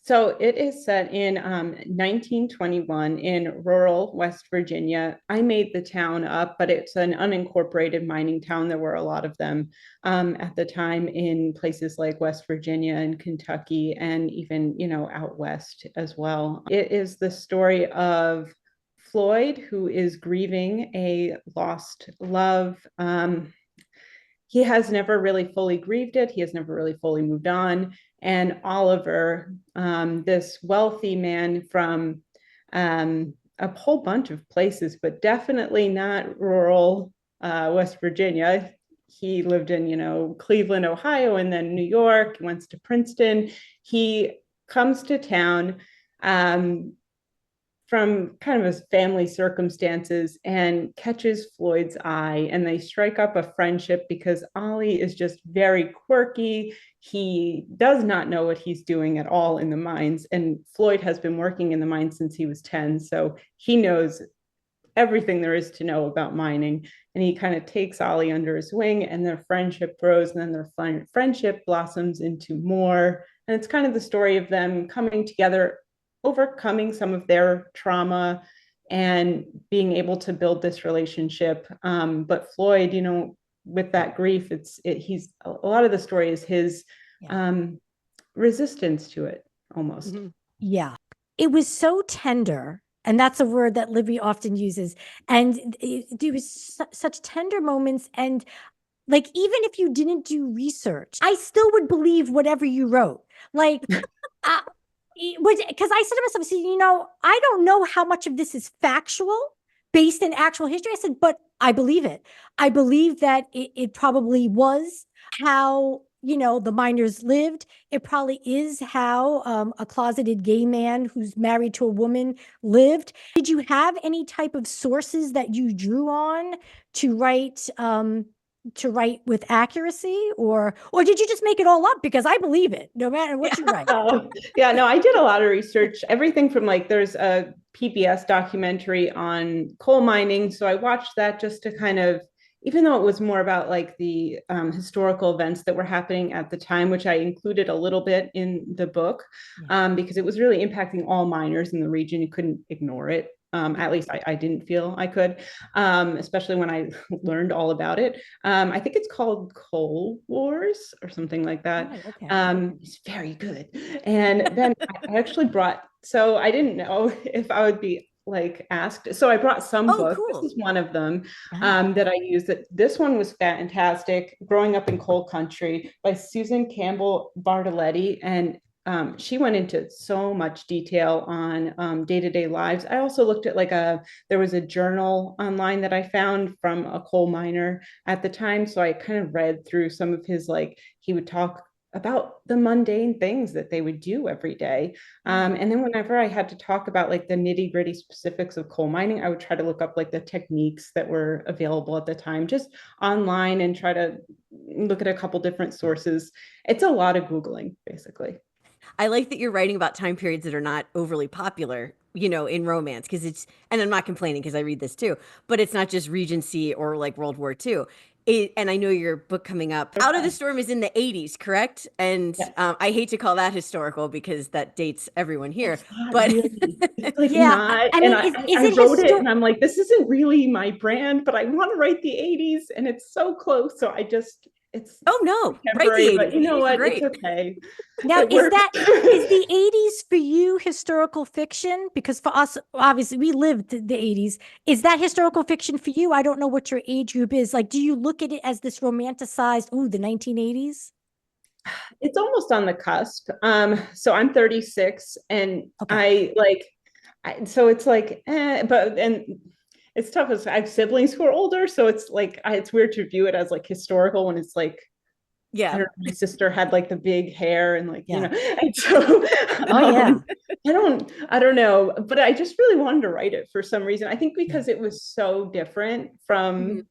So it is set in 1921 in rural West Virginia. I made the town up, but it's an unincorporated mining town. There were a lot of them at the time in places like West Virginia and Kentucky, and even, out west as well. It is the story of Floyd, who is grieving a lost love. He has never really fully grieved it. He has never really fully moved on. And Oliver, this wealthy man from a whole bunch of places, but definitely not rural West Virginia. He lived in, Cleveland, Ohio, and then New York. He went to Princeton. He comes to town from kind of his family circumstances and catches Floyd's eye, and they strike up a friendship because Ollie is just very quirky. He does not know what he's doing at all in the mines, and Floyd has been working in the mines since he was 10, so he knows everything there is to know about mining, and he kind of takes Ollie under his wing, and their friendship grows, and then their friendship blossoms into more, and it's kind of the story of them coming together, overcoming some of their trauma and being able to build this relationship. But Floyd, with that grief, he's a lot of the story is his resistance to it almost. Mm-hmm. Yeah. It was so tender. And that's a word that Libby often uses. And there was such tender moments. And like, even if you didn't do research, I still would believe whatever you wrote. Like, because I said to myself, I don't know how much of this is factual based in actual history. I said, but I believe it. I believe that it probably was how, the miners lived. It probably is how a closeted gay man who's married to a woman lived. Did you have any type of sources that you drew on to write with accuracy, or did you just make it all up? Because I believe it no matter what you write. No, I did a lot of research, everything from there's a PBS documentary on coal mining, so I watched that just to kind of, even though it was more about the historical events that were happening at the time, which I included a little bit in the book, because it was really impacting all miners in the region. You couldn't ignore it. At least I didn't feel I could, especially when I learned all about it. I think it's called Coal Wars or something like that. Oh, okay. It's very good. And then I actually so I didn't know if I would be asked. So I brought some books. Cool. This is one of them that I used. This one was fantastic. Growing Up in Coal Country by Susan Campbell Bartoletti. And she went into so much detail on day-to-day lives. I also looked at there was a journal online that I found from a coal miner at the time. So I kind of read through some of his, he would talk about the mundane things that they would do every day. And then whenever I had to talk about the nitty-gritty specifics of coal mining, I would try to look up the techniques that were available at the time, just online, and try to look at a couple different sources. It's a lot of Googling, basically. I like that you're writing about time periods that are not overly popular, in romance, because and I'm not complaining because I read this too, but it's not just Regency or World War II. And I know your book coming up, Out of the Storm, is in the 80s, correct? And yes. I hate to call that historical because that dates everyone here, but really. Not. I wrote it and I'm like, this isn't really my brand, but I want to write the 80s and it's so close. So I just it's Oh no, right? temporary, The but 80s. you know 80s are what? great. It's okay. Now, It is works. the 80s for you historical fiction? Because for us, obviously, we lived the 80s. Is that historical fiction for you? I don't know what your age group is. Like, do you look at it as this romanticized, ooh, the 1980s? It's almost on the cusp. So I'm 36 and Okay. so it's like, and it's tough as I have siblings who are older. So it's like, it's weird to view it as like historical when it's like, I Yeah. don't know, my sister had like the big hair and like, Yeah. and so, Oh, yeah. I don't know, but I just really wanted to write it for some reason. I think because it was so different from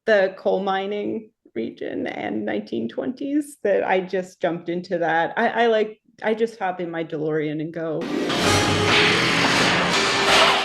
the coal mining region and 1920s that I just jumped into that. I just hop in my DeLorean and go.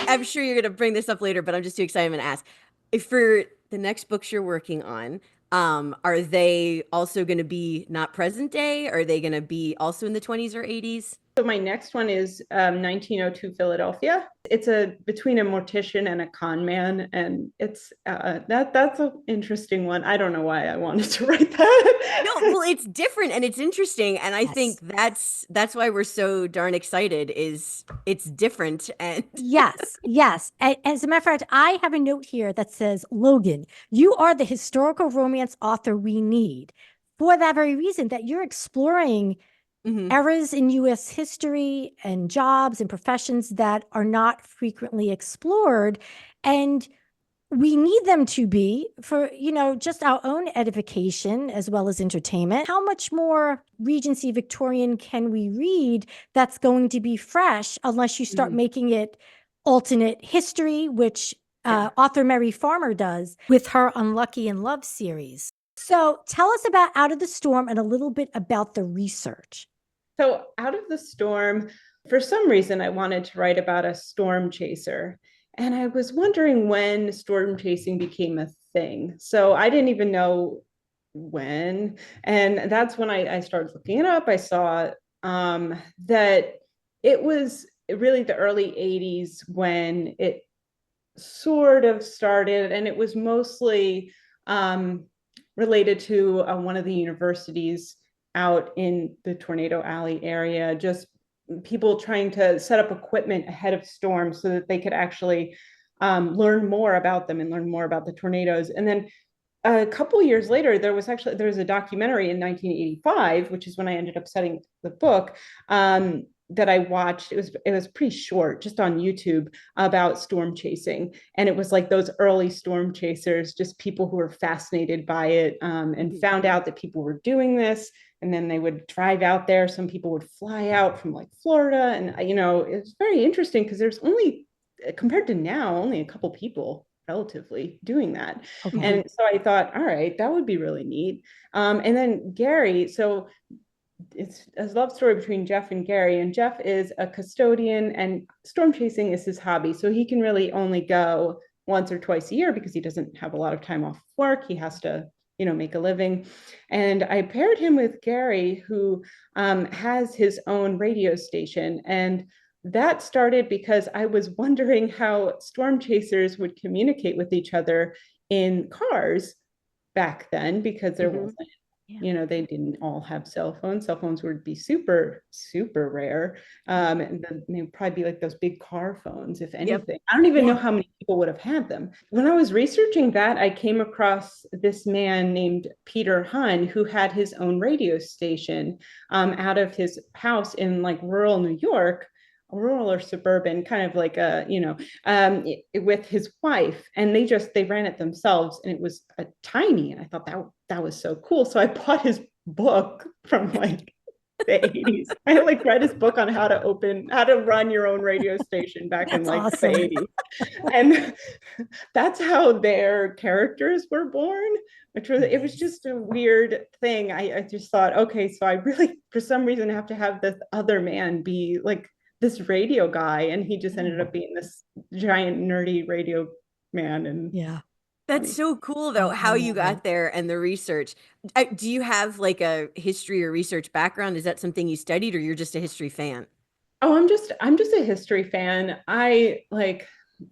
I'm sure you're gonna bring this up later, but I'm just too excited. I'm gonna ask if for the next books you're working on, are they also gonna be not present day? Are they gonna be also in the 20s or 80s? So my next one is 1902 Philadelphia. It's between a mortician and a con man, and it's that's an interesting one. I don't know why I wanted to write that. No, well, it's different and it's interesting, and I think Yes. that's why we're so darn excited. Is it's different and Yes, yes. As a matter of fact, I have a note here that says, Logan, you are the historical romance author we need for that very reason that you're exploring Mhm. eras in US history and jobs and professions that are not frequently explored. And we need them to be for, just our own edification as well as entertainment. How much more Regency Victorian can we read that's going to be fresh unless you start making it alternate history, which author Mary Farmer does with her Unlucky in Love series. So tell us about Out of the Storm and a little bit about the research. So Out of the Storm, for some reason, I wanted to write about a storm chaser. And I was wondering when storm chasing became a thing. So I didn't even know when. And that's when I started looking it up. I saw that it was really the early 80s when it sort of started, and it was mostly related to one of the universities out in the Tornado Alley area, just people trying to set up equipment ahead of storms so that they could actually learn more about them and learn more about the tornadoes. And then a couple years later, there was a documentary in 1985, which is when I ended up setting the book, that I watched. It was pretty short, just on YouTube, about storm chasing, and it was like those early storm chasers, just people who were fascinated by it, and found out that people were doing this, and then they would drive out there. Some people would fly out from like Florida, and it's very interesting because there's only, compared to now, only a couple people relatively doing that. Okay. And so I thought, all right, that would be really neat. And then Gary, so it's a love story between Jeff and Gary, and Jeff is a custodian and storm chasing is his hobby. So he can really only go once or twice a year because he doesn't have a lot of time off work. He has to, make a living. And I paired him with Gary, who has his own radio station. And that started because I was wondering how storm chasers would communicate with each other in cars back then, because there wasn't, they didn't all have cell phones. Cell phones would be super, super rare. And then they would probably be like those big car phones, if anything. I don't even know how many people would have had them. When I was researching that, I came across this man named Peter Hunn, who had his own radio station out of his house in like rural New York, rural or suburban, kind of like with his wife, and they ran it themselves, and it was tiny, and I thought that was so cool. So I bought his book from like the 80s. I like read his book on how to run your own radio station back in like awesome. the 80s, and that's how their characters were born. It was just a weird thing. I just thought, okay, so I really, for some reason, have to have this other man be like this radio guy, and he just ended up being this giant nerdy radio man. And that's so cool though, how you got there and the research. Do you have like a history or research background? Is that something you studied, or you're just a history fan? Oh, I'm just a history fan.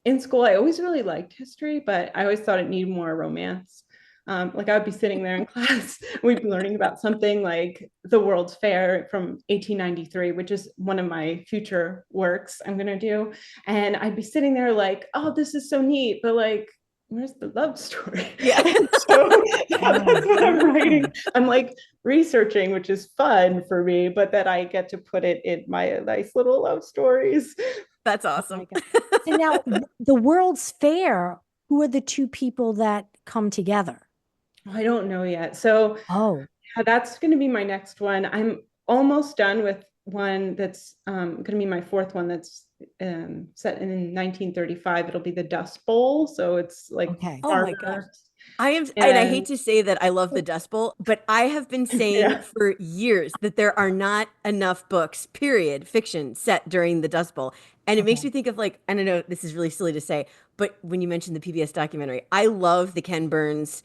In school, I always really liked history, but I always thought it needed more romance. Like I would be sitting there in class, we'd be learning about something like the World's Fair from 1893, which is one of my future works I'm going to do. And I'd be sitting there like, oh, this is so neat, but like, where's the love story? Yeah. So that's what I'm writing. I'm like researching, which is fun for me, but that I get to put it in my nice little love stories. That's awesome. So now the World's Fair, who are the two people that come together? I don't know yet. So that's going to be my next one. I'm almost done with one that's going to be my fourth one that's set in 1935. It'll be the Dust Bowl. So it's like, oh my gosh. And I hate to say that I love the Dust Bowl, but I have been saying for years that there are not enough books, period, fiction set during the Dust Bowl. And it makes me think of like, I don't know, this is really silly to say, but when you mentioned the PBS documentary, I love the Ken Burns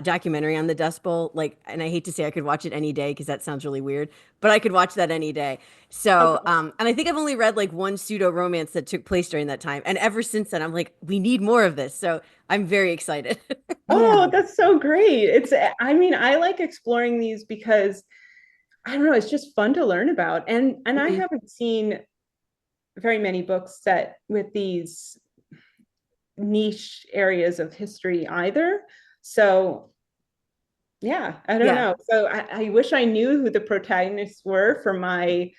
documentary on the Dust Bowl. Like, and I hate to say I could watch it any day because that sounds really weird, but I could watch that any day. So, and I think I've only read like one pseudo romance that took place during that time. And ever since then, I'm like, we need more of this. So I'm very excited. Oh, that's so great. I mean, I like exploring these because I don't know, it's just fun to learn about. And I haven't seen very many books set with these niche areas of history either. So yeah, I don't know. So I wish I knew who the protagonists were for my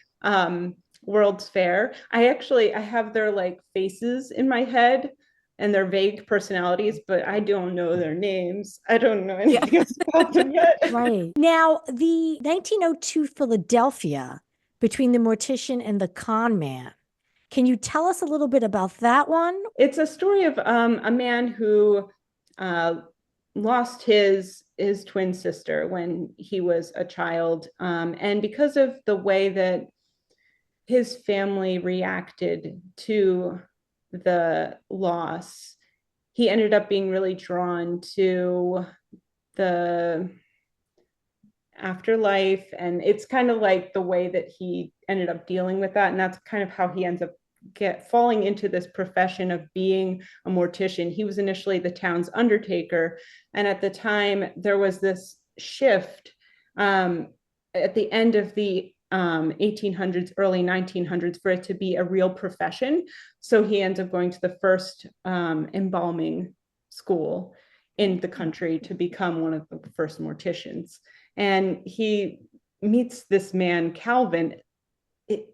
World's Fair. I have their like faces in my head and their vague personalities, but I don't know their names. I don't know anything else about them yet. Right. Now, the 1902 Philadelphia between the mortician and the con man. Can you tell us a little bit about that one? It's a story of a man who lost his twin sister when he was a child. And because of the way that his family reacted to the loss, he ended up being really drawn to the afterlife. And it's kind of like the way that he ended up dealing with that. And that's kind of how he ends up falling into this profession of being a mortician. He was initially the town's undertaker. And at the time, there was this shift at the end of the 1800s, early 1900s, for it to be a real profession. So he ends up going to the first embalming school in the country to become one of the first morticians. And he meets this man, Calvin. The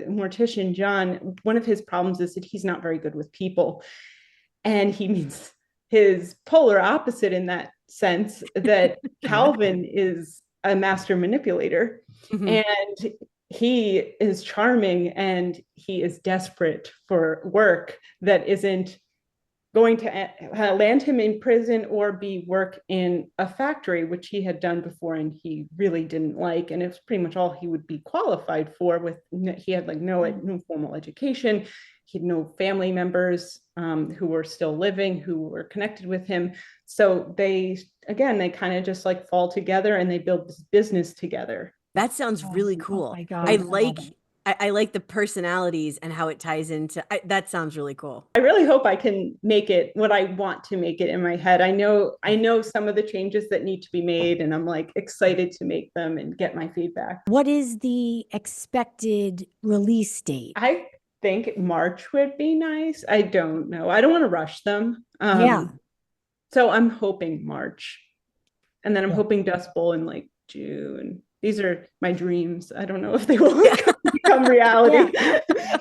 mortician, John, one of his problems is that he's not very good with people. And he meets his polar opposite in that sense, that Calvin is a master manipulator. And he is charming and he is desperate for work that isn't going to land him in prison or be work in a factory, which he had done before and he really didn't like. And it's pretty much all he would be qualified for. He had like no formal education. He had no family members who were still living, who were connected with him. So they kind of just like fall together and they build this business together. That sounds really cool. Oh my God. I like the personalities and how it ties into that sounds really cool. I really hope I can make it what I want to make it in my head. I know some of the changes that need to be made and I'm like excited to make them and get my feedback. What is the expected release date? I think March would be nice. I don't know. I don't want to rush them. So I'm hoping March. And then I'm hoping Dust Bowl in like June. These are my dreams. I don't know if they will become reality.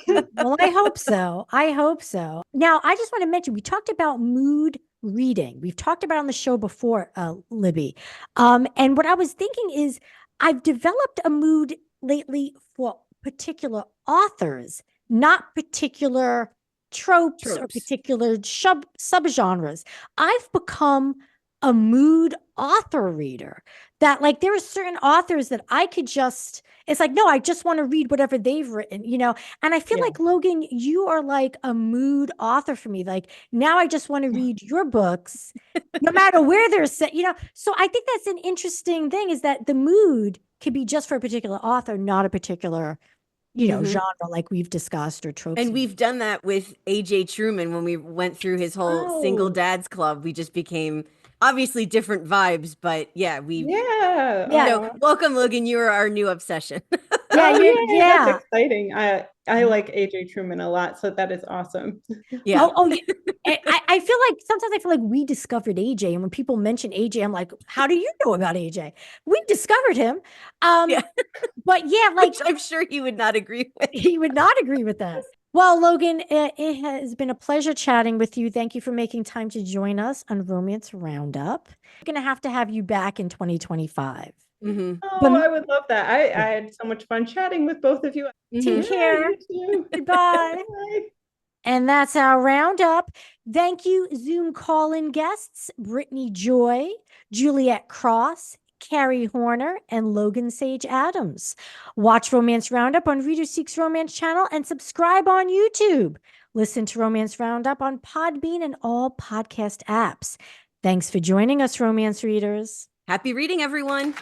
Well, I hope so. Now, I just want to mention, we talked about mood reading. We've talked about it on the show before, Libby. And what I was thinking is I've developed a mood lately for particular authors, not particular tropes. Or particular subgenres. I've become a mood author reader, that like there are certain authors that I could just, it's like, no, I just want to read whatever they've written, and I feel like, Logan, you are like a mood author for me. Like now I just want to read your books no matter where they're set, so I think that's an interesting thing, is that the mood could be just for a particular author, not a particular genre like we've discussed, or tropes. And we've done that with AJ Truman when we went through his whole single dads club. We just became obviously different vibes, but yeah, Yeah. welcome, Logan. You are our new obsession. Yeah, That's exciting. I like AJ Truman a lot, so that is awesome. Yeah. I feel like sometimes I feel like we discovered AJ, and when people mention AJ, I'm like, how do you know about AJ? We discovered him. But yeah, like which I'm sure he would not agree with. He would not agree with that. Well, Logan, it has been a pleasure chatting with you. Thank you for making time to join us on Romance Roundup. We're going to have you back in 2025. Mm-hmm. Oh, I would love that. I had so much fun chatting with both of you. Take care. Goodbye. Bye. And that's our roundup. Thank you, Zoom call-in guests, Brittney Joy, Juliette Cross, Carri Horner, and Logan Sage Adams. Watch Romance Roundup on Reader Seeks Romance channel and subscribe on YouTube. Listen to Romance Roundup on PodBean and all podcast apps. Thanks for joining us, romance readers. Happy reading, everyone.